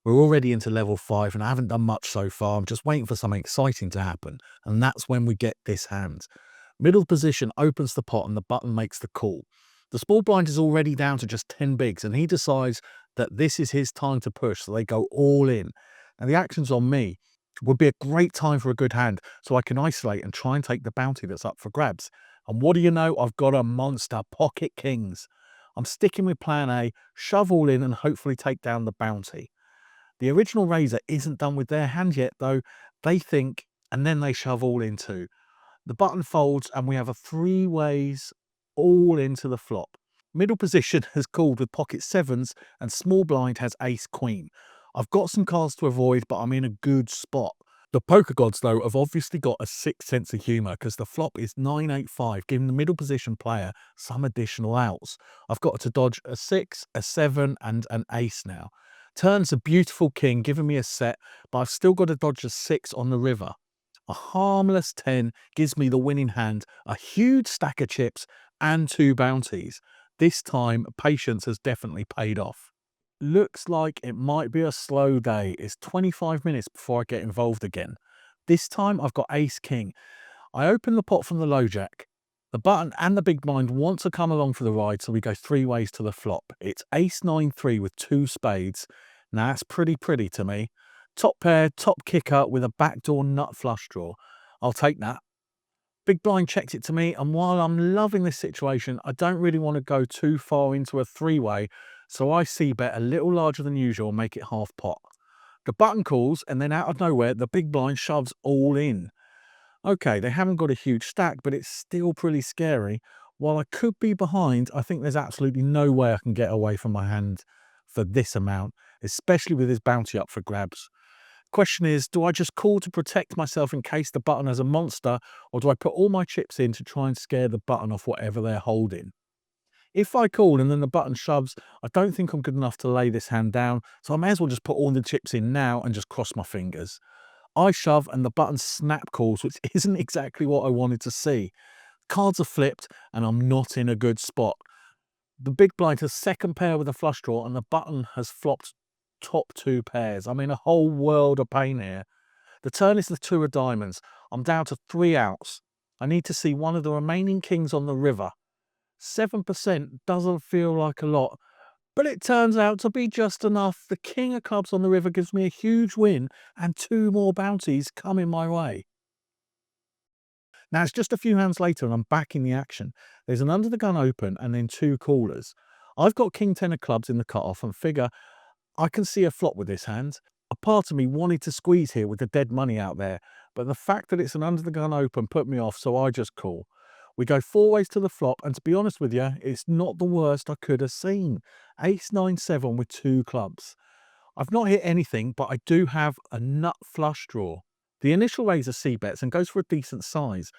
We're already into level 5 and I haven't done much so far. I'm just waiting for something exciting to happen. And that's when we get this hand. Middle position opens the pot and the button makes the call. The small blind is already down to just 10 bigs and he decides that this is his time to push, so they go all in. Now the action's on me. Would be a great time for a good hand so I can isolate and try and take the bounty that's up for grabs. And what do you know? I've got a monster, pocket kings. I'm sticking with plan A, shove all in and hopefully take down the bounty. The original raiser isn't done with their hand yet though. They think and then they shove all in too. The button folds and we have a 3 ways all into the flop. Middle position has called with pocket 7s and small blind has ace queen. I've got some cards to avoid, but I'm in a good spot. The poker gods though have obviously got a sixth sense of humour because the flop is 9-8-5, giving the middle position player some additional outs. I've got to dodge a 6, a 7 and an ace now. Turn's a beautiful king giving me a set, but I've still got to dodge a 6 on the river. A harmless 10 gives me the winning hand, a huge stack of chips and 2 bounties. This time, patience has definitely paid off. Looks like it might be a slow day. It's 25 minutes before I get involved again. This time I've got ace king. I open the pot from the low jack. The button and the big blind want to come along for the ride, so we go 3 ways to the flop. It's ace 9-3 with 2 spades. Now that's pretty to me. Top pair, top kicker with a backdoor nut flush draw. I'll take that. Big blind checks it to me, and while I'm loving this situation, I don't really want to go too far into a 3-way, so I c-bet a little larger than usual and make it half pot. The button calls, and then out of nowhere, the big blind shoves all in. Okay, they haven't got a huge stack, but it's still pretty scary. While I could be behind, I think there's absolutely no way I can get away from my hand for this amount, especially with his bounty up for grabs. Question is, do I just call to protect myself in case the button has a monster, or do I put all my chips in to try and scare the button off whatever they're holding? If I call and then the button shoves, I don't think I'm good enough to lay this hand down, so I may as well just put all the chips in now and just cross my fingers. I shove and the button snap calls, which isn't exactly what I wanted to see. Cards are flipped and I'm not in a good spot. The big blind has second pair with a flush draw and the button has flopped top 2 pairs. I'm in a whole world of pain here. The turn is the 2 of diamonds. I'm down to 3 outs. I need to see one of the remaining kings on the river. 7% doesn't feel like a lot, but it turns out to be just enough. The king of clubs on the river gives me a huge win and 2 more bounties coming my way. Now it's just a few hands later and I'm back in the action. There's an under the gun open and then 2 callers. I've got king 10 of clubs in the cutoff and figure I can see a flop with this hand. A part of me wanted to squeeze here with the dead money out there, but the fact that it's an under the gun open put me off, so I just call. We go 4 ways to the flop, and to be honest with you, it's not the worst I could have seen. Ace 9-7 with 2 clubs. I've not hit anything, but I do have a nut flush draw. The initial raiser c-bets and goes for a decent size.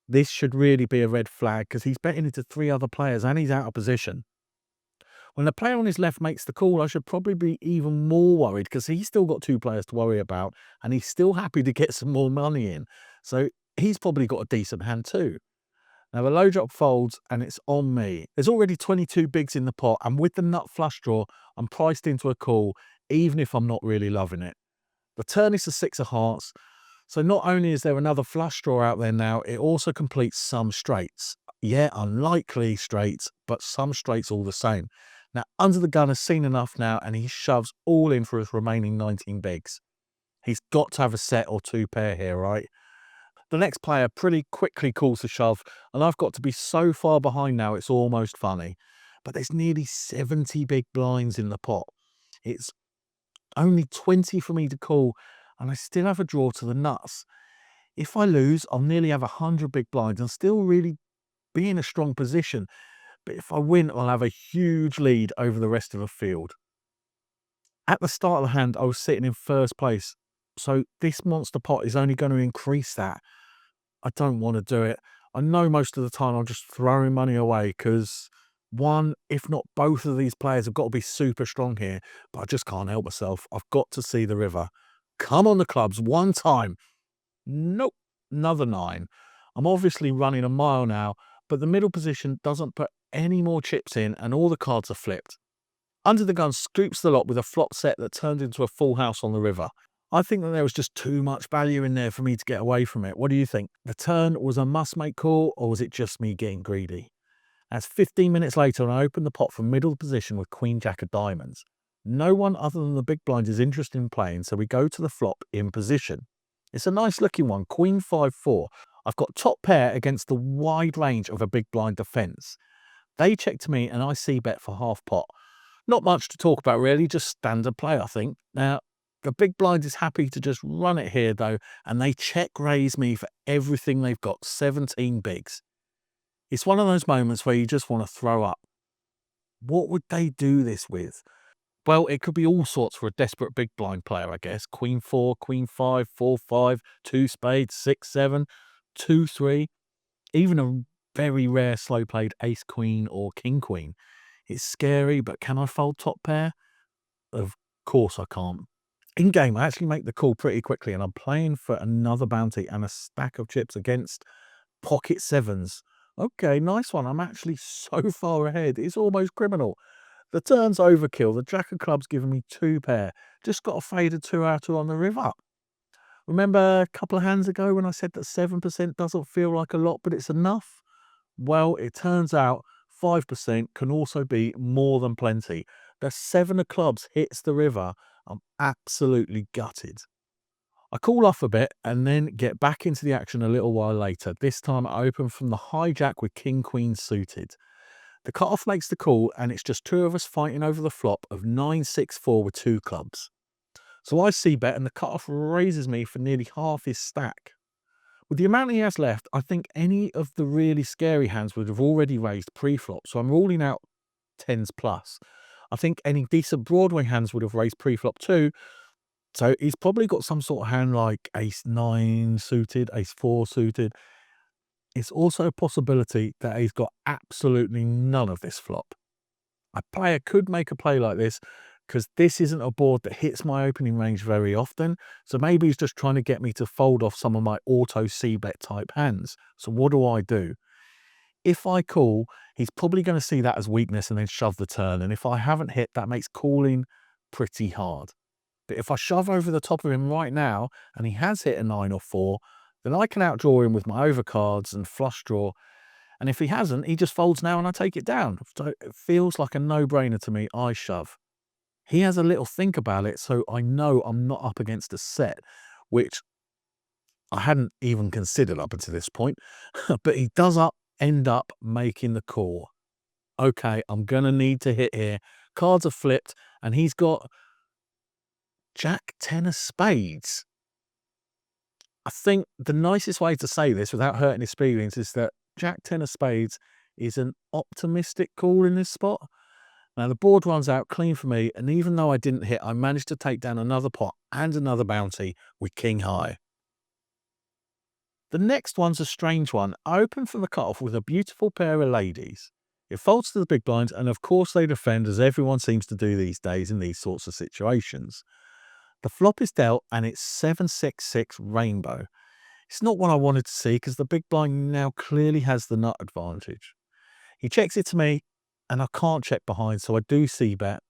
This should really be a red flag because he's betting into 3 other players and he's out of position. When the player on his left makes the call, I should probably be even more worried because he's still got 2 players to worry about and he's still happy to get some more money in. So he's probably got a decent hand too. Now the low drop folds and it's on me. There's already 22 bigs in the pot and with the nut flush draw, I'm priced into a call even if I'm not really loving it. The turn is the 6 of hearts. So not only is there another flush draw out there now, it also completes some straights. Yeah, unlikely straights, but some straights all the same. Now, under the gun has seen enough now, and he shoves all in for his remaining 19 bigs. He's got to have a set or 2 pair here, right? The next player pretty quickly calls the shove, and I've got to be so far behind now, it's almost funny. But there's nearly 70 big blinds in the pot. It's only 20 for me to call, and I still have a draw to the nuts. If I lose, I'll nearly have 100 big blinds and still really be in a strong position. But if I win, I'll have a huge lead over the rest of the field. At the start of the hand, I was sitting in first place, so this monster pot is only going to increase that. I don't want to do it. I know most of the time I'm just throwing money away because one, if not both of these players have got to be super strong here, but I just can't help myself. I've got to see the river. Come on the clubs one time. Nope, another 9. I'm obviously running a mile now, but the middle position doesn't put any more chips in and all the cards are flipped. Under the gun scoops the lot with a flop set that turned into a full house on the river. I think that there was just too much value in there for me to get away from it. What do you think? The turn was a must-make call, or was it just me getting greedy? As 15 minutes later, and I open the pot from middle position with Queen Jack of diamonds. No one other than the big blind is interested in playing, so we go to the flop in position. It's a nice looking one, Queen 5-4. I've got top pair against the wide range of a big blind defence. They check to me and I see bet for half pot. Not much to talk about really, just standard play I think. Now, the big blind is happy to just run it here though, and they check raise me for everything they've got, 17 bigs. It's one of those moments where you just want to throw up. What would they do this with? Well, it could be all sorts for a desperate big blind player, I guess. Queen 4, Queen 5, 4, 5, 2 spades, 6, 7, 2, 3, even a very rare slow played ace queen or king queen. It's scary, but can I fold top pair? Of course I can't. In game, I actually make the call pretty quickly, and I'm playing for another bounty and a stack of chips against pocket sevens. Okay, nice one. I'm actually so far ahead. It's almost criminal. The turn's overkill. The jack of clubs giving me 2 pair. Just got a faded 2-outer on the river. Remember a couple of hands ago when I said that 7% doesn't feel like a lot, but it's enough? Well, it turns out 5% can also be more than plenty. The 7 of clubs hits the river. I'm absolutely gutted. I cool off a bit and then get back into the action a little while later. This time I open from the hijack with king queen suited. The cutoff makes the call, and it's just 2 of us fighting over the flop of 9-6-4 with 2 clubs. So I see bet, and the cutoff raises me for nearly half his stack. With the amount he has left, I think any of the really scary hands would have already raised pre-flop, so I'm ruling out 10s plus. I think any decent Broadway hands would have raised pre-flop too, so he's probably got some sort of hand like ace 9 suited, ace 4 suited. It's also a possibility that he's got absolutely none of this flop. A player could make a play like this because this isn't a board that hits my opening range very often, so maybe he's just trying to get me to fold off some of my auto c-bet type hands. So what do? If I call, he's probably going to see that as weakness and then shove the turn, and if I haven't hit, that makes calling pretty hard. But if I shove over the top of him right now, and he has hit a 9 or 4, then I can outdraw him with my overcards and flush draw. And if he hasn't, he just folds now and I take it down. So it feels like a no-brainer to me. I shove. He has a little think about it, so I know I'm not up against a set, which I hadn't even considered up until this point. But he does end up making the call. Okay, I'm going to need to hit here. Cards are flipped, and he's got Jack 10 of spades. I think the nicest way to say this without hurting his feelings is that Jack 10 of spades is an optimistic call in this spot. Now the board runs out clean for me, and even though I didn't hit, I managed to take down another pot and another bounty with king high. The next one's a strange one. I open from the cutoff with a beautiful pair of ladies. It folds to the big blinds, and of course they defend, as everyone seems to do these days in these sorts of situations. The flop is dealt, and it's 7-6-6 rainbow. It's not what I wanted to see because the big blind now clearly has the nut advantage. He checks it to me, and I can't check behind, so I do see bet.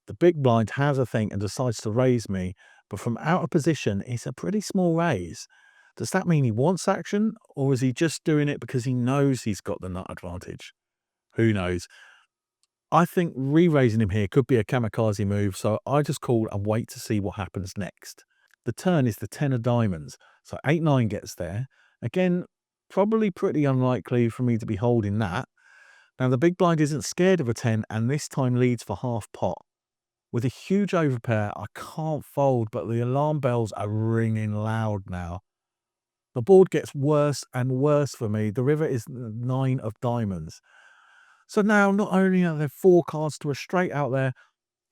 The big blind has a think and decides to raise me, but from out of position, it's a pretty small raise. Does that mean he wants action, or is he just doing it because he knows he's got the nut advantage? Who knows? I think re-raising him here could be a kamikaze move, so I just call and wait to see what happens next. The turn is the 10 of diamonds, so 8-9 gets there. Again, probably pretty unlikely for me to be holding that. Now the big blind isn't scared of a 10 and this time leads for half pot. With a huge overpair, I can't fold, but the alarm bells are ringing loud now. The board gets worse and worse for me. The river is 9 of diamonds. So now not only are there 4 cards to a straight out there,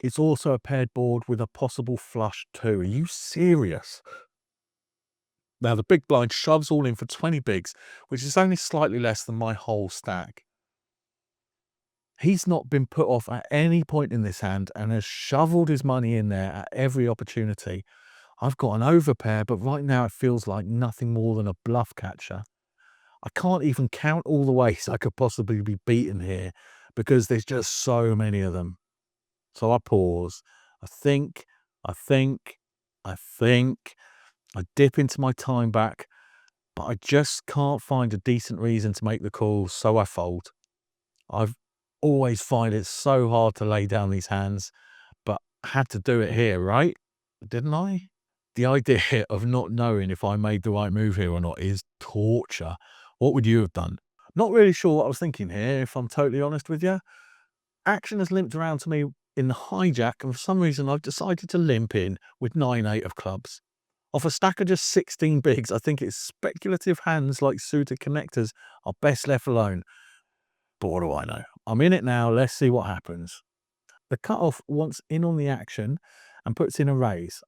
it's also a paired board with a possible flush too. Are you serious? Now the big blind shoves all in for 20 bigs, which is only slightly less than my whole stack. He's not been put off at any point in this hand and has shoveled his money in there at every opportunity. I've got an overpair, but right now it feels like nothing more than a bluff catcher. I can't even count all the ways I could possibly be beaten here because there's just so many of them. So I pause. I think, I think, I think. I dip into my time back, but I just can't find a decent reason to make the call, so I fold. I've always find it so hard to lay down these hands, but I had to do it here, right? Didn't I? The idea of not knowing if I made the right move here or not is torture. What would you have done? Not really sure what I was thinking here, if I'm totally honest with you. Action has limped around to me in the hijack, and for some reason I've decided to limp in with 9-8 of clubs. Off a stack of just 16 bigs, I think it's speculative hands like suited connectors are best left alone. But what do I know? I'm in it now, let's see what happens. The cutoff wants in on the action and puts in a raise.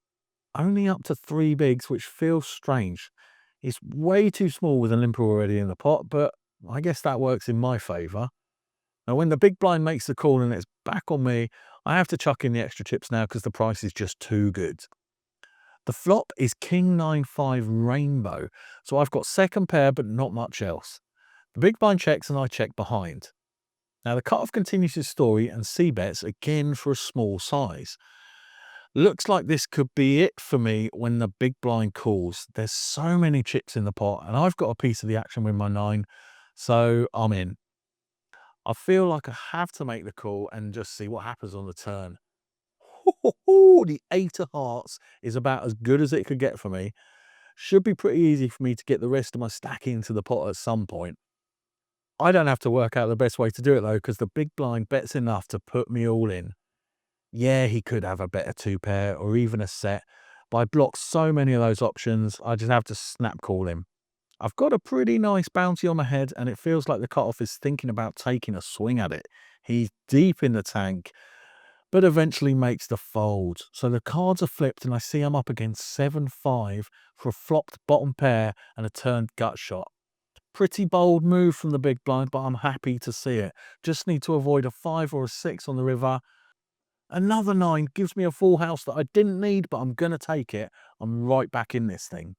Only up to 3 bigs, which feels strange. It's way too small with a limper already in the pot, but I guess that works in my favour. Now, when the big blind makes the call and it's back on me, I have to chuck in the extra chips now because the price is just too good. The flop is King 9-5 Rainbow, so I've got second pair but not much else. The big blind checks and I check behind. Now the cutoff continues his story and c-bets again for a small size. Looks like this could be it for me when the big blind calls. There's so many chips in the pot and I've got a piece of the action with my 9, so I'm in. I feel like I have to make the call and just see what happens on the turn. The 8 of hearts is about as good as it could get for me. Should be pretty easy for me to get the rest of my stack into the pot at some point. I don't have to work out the best way to do it though, because the big blind bets enough to put me all in. Yeah, he could have a better 2 pair or even a set, but I block so many of those options, I just have to snap call him. I've got a pretty nice bounty on my head and it feels like the cutoff is thinking about taking a swing at it. He's deep in the tank, but eventually makes the fold. So the cards are flipped and I see I'm up against 7-5 for a flopped bottom pair and a turned gut shot. Pretty bold move from the big blind, but I'm happy to see it. Just need to avoid a 5 or a 6 on the river. Another 9 gives me a full house that I didn't need, but I'm going to take it. I'm right back in this thing.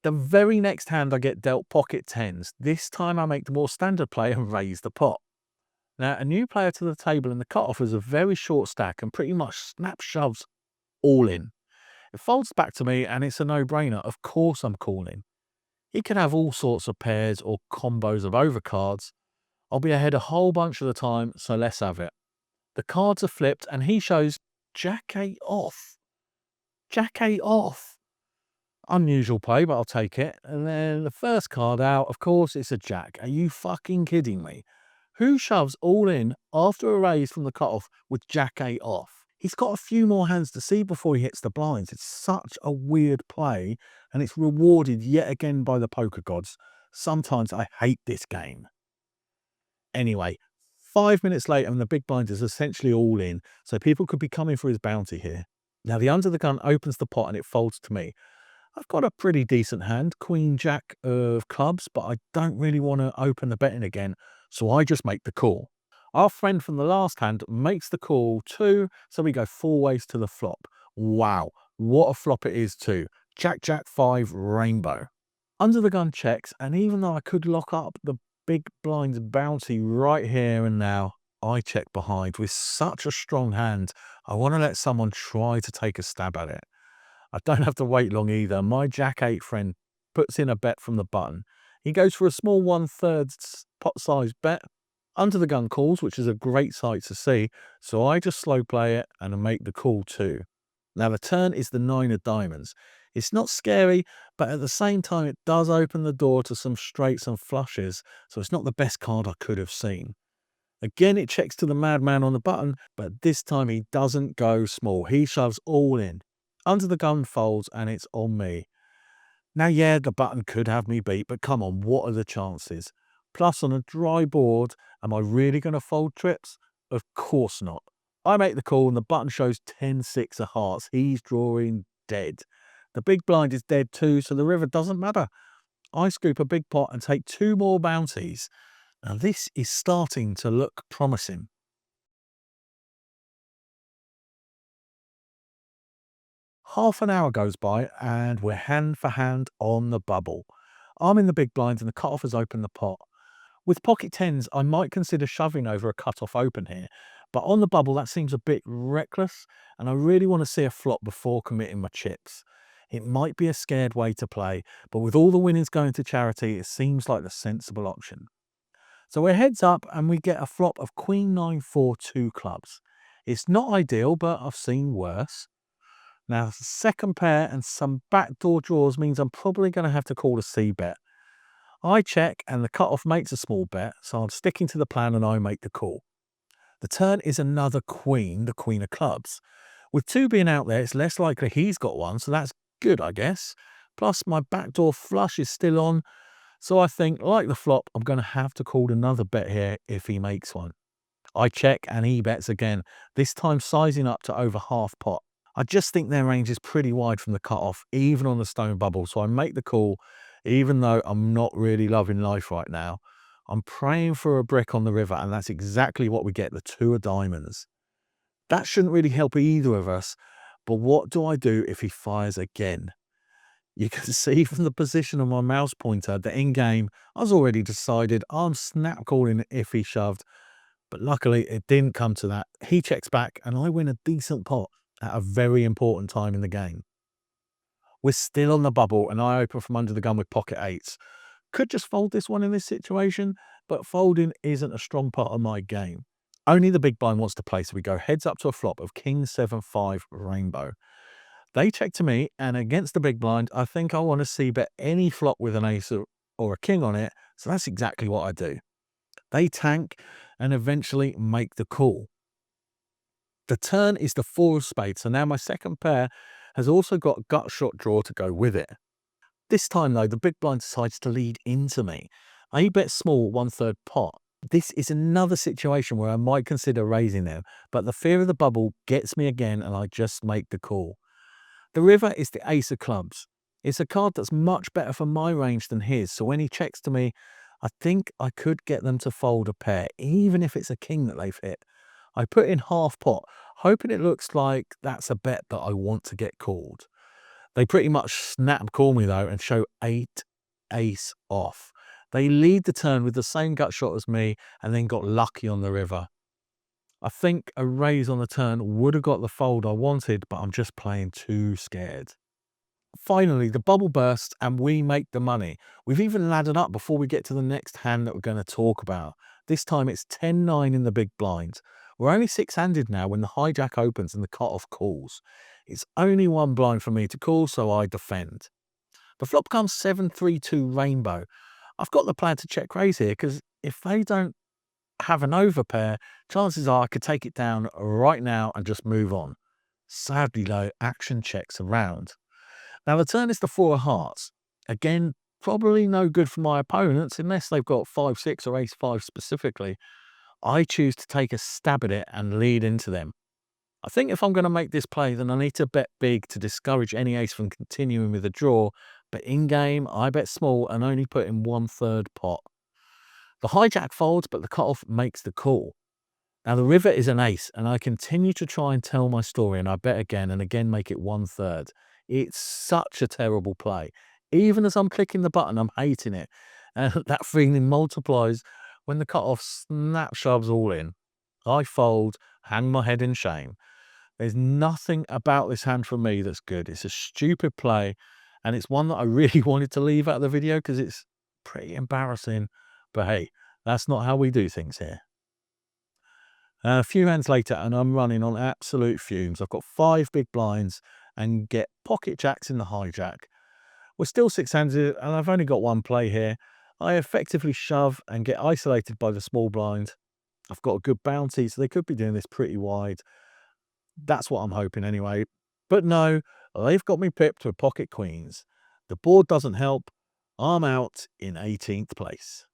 The very next hand I get dealt pocket 10s. This time I make the more standard play and raise the pot. Now, a new player to the table and the cutoff is a very short stack and pretty much snap shoves all in. It folds back to me and it's a no-brainer. Of course I'm calling. He can have all sorts of pairs or combos of overcards. I'll be ahead a whole bunch of the time, so let's have it. The cards are flipped and he shows Jack 8 off. Jack 8 off. Unusual play, but I'll take it. And then the first card out, of course, it's a jack. Are you fucking kidding me? Who shoves all in after a raise from the cutoff with Jack 8 off? He's got a few more hands to see before he hits the blinds. It's such a weird play, and it's rewarded yet again by the poker gods. Sometimes I hate this game. Anyway, 5 minutes later, and the big blind is essentially all in, so people could be coming for his bounty here. Now, the under the gun opens the pot and it folds to me. I've got a pretty decent hand, Queen Jack of clubs, but I don't really want to open the betting again, so I just make the call. Our friend from the last hand makes the call too, so we go 4 ways to the flop. Wow, what a flop it is too. Jack Jack 5 Rainbow. Under the gun checks, and even though I could lock up the big blind's bounty right here and now, I check behind. With such a strong hand, I want to let someone try to take a stab at it. I don't have to wait long either. My Jack 8 friend puts in a bet from the button. He goes for a small 1/3 pot size bet. Under the gun calls, which is a great sight to see, so I just slow play it and make the call too. Now the turn is the 9 of diamonds. It's not scary, but at the same time it does open the door to some straights and flushes, so it's not the best card I could have seen. Again, it checks to the madman on the button, but this time he doesn't go small. He shoves all in. Under the gun folds and it's on me. Now, yeah, the button could have me beat, but come on, what are the chances? Plus, on a dry board, am I really going to fold trips? Of course not. I make the call and the button shows 10-6 of hearts. He's drawing dead. The big blind is dead too, so the river doesn't matter. I scoop a big pot and take 2 more bounties. Now, this is starting to look promising. Half an hour goes by and we're hand for hand on the bubble. I'm in the big blinds and the cutoff has opened the pot. With pocket 10s, I might consider shoving over a cut-off open here, But on the bubble, that seems a bit reckless, and I really want to see a flop before committing my chips. It might be a scared way to play, but with all the winnings going to charity, it seems like the sensible option. So we're heads up and we get a flop of Queen 9 4 2 clubs. It's not ideal, but I've seen worse. Now, second pair and some backdoor draws means I'm probably going to have to call a C bet. I check and the cutoff makes a small bet, so I'm sticking to the plan and I make the call. The turn is another queen, the queen of clubs. With two being out there, it's less likely he's got one, so that's good, I guess. Plus, my backdoor flush is still on, so I think, like the flop, I'm going to have to call another bet here if he makes one. I check and he bets again, this time sizing up to over half pot. I just think their range is pretty wide from the cutoff, even on the stone bubble, so I make the call, even though I'm not really loving life right now. I'm praying for a brick on the river, and that's exactly what we get, the two of diamonds. That shouldn't really help either of us, but what do I do if he fires again? You can see from the position of my mouse pointer that in game, I was already decided I'm snap calling if he shoved, but luckily it didn't come to that. He checks back and I win a decent pot at a very important time in the game. We're still on the bubble and I open from under the gun with pocket eights. Could just fold this one in this situation, but folding isn't a strong part of my game. Only the big blind wants to play, so we go heads up to a flop of King 7-5 rainbow. They check to me, and against the big blind, I think I want to see bet any flop with an ace or a king on it, so that's exactly what I do. They tank and eventually make the call. The turn is the four of spades, so now my second pair has also got a gut shot draw to go with it. This time though, the big blind decides to lead into me. I bet small 1/3 pot. This is another situation where I might consider raising them, but the fear of the bubble gets me again and I just make the call. The river is the ace of clubs. It's a card that's much better for my range than his, so when he checks to me, I think I could get them to fold a pair, even if it's a king that they've hit. I put in half pot, hoping it looks like that's a bet that I want to get called. They pretty much snap call me though and show 8 ace off. They lead the turn with the same gut shot as me and then got lucky on the river. I think a raise on the turn would have got the fold I wanted, but I'm just playing too scared. Finally, the bubble bursts and we make the money. We've even laddered up before we get to the next hand that we're going to talk about. This time it's 10-9 in the big blind. We're only six-handed now when the hijack opens and the cutoff calls. It's only one blind for me to call, so I defend. The flop comes 7-3-2 rainbow. I've got the plan to check raise here because if they don't have an overpair, chances are I could take it down right now and just move on. Sadly though, action checks around. Now the turn is the four of hearts. Again, probably no good for my opponents unless they've got 5-6 or ace-5 specifically. I choose to take a stab at it and lead into them. I think if I'm going to make this play, then I need to bet big to discourage any ace from continuing with a draw, but in game, I bet small and only put in 1/3 pot. The hijack folds, but the cutoff makes the call. Now the river is an ace, and I continue to try and tell my story, and I bet again and again make it 1/3. It's such a terrible play. Even as I'm clicking the button, I'm hating it. And that feeling multiplies when the cutoff snap shoves all in. I fold, hang my head in shame. There's nothing about this hand for me that's good. It's a stupid play, and it's one that I really wanted to leave out of the video because it's pretty embarrassing. But hey, that's not how we do things here. A few hands later, and I'm running on absolute fumes. I've got 5 big blinds and get pocket jacks in the hijack. We're still six-handed, and I've only got one play here. I effectively shove and get isolated by the small blind. I've got a good bounty, so they could be doing this pretty wide. That's what I'm hoping anyway. But no, they've got me pipped with pocket queens. The board doesn't help. I'm out in 18th place.